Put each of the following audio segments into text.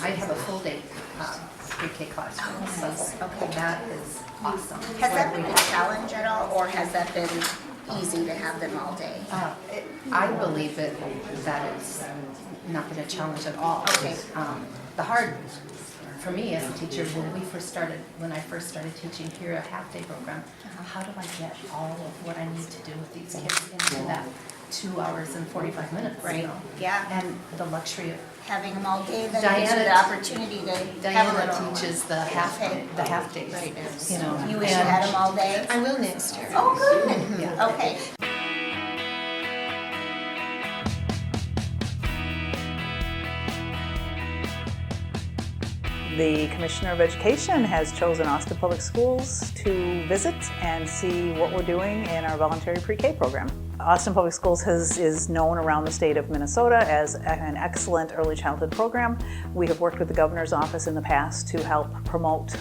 I have a full day pre-K classroom, so that is awesome. Has that been a challenge at all, or has that been easy to have them all day? I believe that it's not been a challenge at all. Okay. The hard for me as a teacher, when I first started teaching here a half-day program, how do I get all of what I need to do with these kids into that 2 hours and 45 minutes? Right. You know? Yeah. And the luxury of Having them all day, then gives you the opportunity to have a Diana little. teaches the half days. Right. You know, You wish you had them all day? I will next year. Oh, good. Yeah. Okay. The Commissioner of Education has chosen Austin Public Schools to visit and see what we're doing in our voluntary pre-K program. Austin Public Schools is known around the state of Minnesota as an excellent early childhood program. We have worked with the governor's office in the past to help promote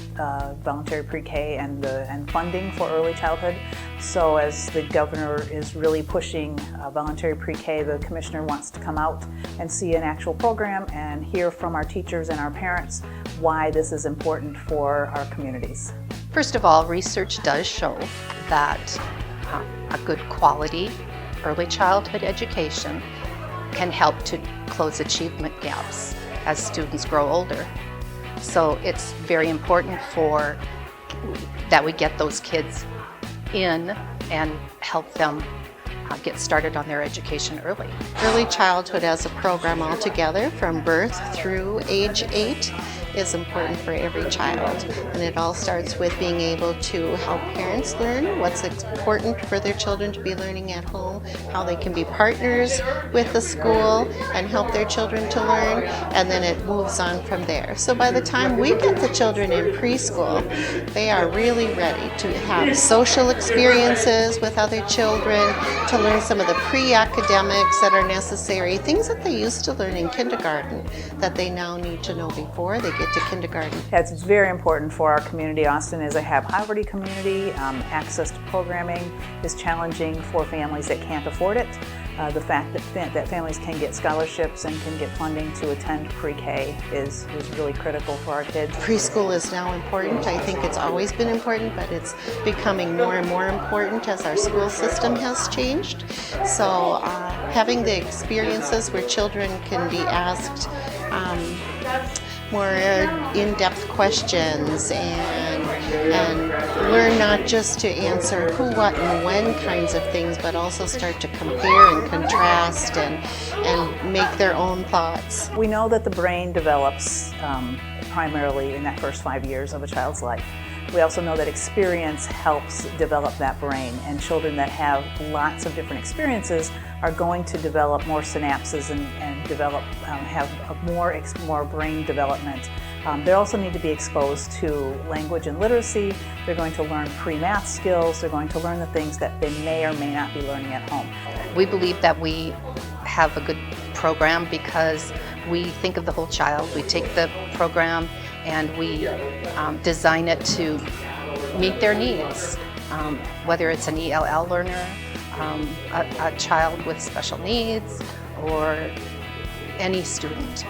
voluntary pre-K and funding for early childhood. So as the governor is really pushing voluntary pre-K, the commissioner wants to come out and see an actual program and hear from our teachers and our parents why this is important for our communities. First of all, research does show that a good quality early childhood education can help to close achievement gaps as students grow older. So it's very important that we get those kids in and help them get started on their education early. Early childhood as a program altogether, from birth through age 8, is important for every child. And it all starts with being able to help parents learn what's important for their children to be learning at home, how they can be partners with the school and help their children to learn, and then it moves on from there. So by the time we get the children in preschool, they are really ready to have social experiences with other children, to learn some of the pre-academics that are necessary, things that they used to learn in kindergarten that they now need to know before they get to kindergarten. It's very important for our community. Austin is a have-poverty community. Access to programming is challenging for families that can't afford it. The fact that families can get scholarships and can get funding to attend pre-K is really critical for our kids. Preschool is now important. I think it's always been important, but it's becoming more and more important as our school system has changed. So having the experiences where children can be asked more in-depth questions and learn not just to answer who, what, and when kinds of things, but also start to compare and contrast and make their own thoughts. We know that the brain develops primarily in that first 5 years of a child's life. We also know that experience helps develop that brain, and children that have lots of different experiences are going to develop more synapses and develop have more brain development. They also need to be exposed to language and literacy. They're going to learn pre-math skills. They're going to learn the things that they may or may not be learning at home. We believe that we have a good program because we think of the whole child. We take the program and we design it to meet their needs, whether it's an ELL learner, a child with special needs, or any student.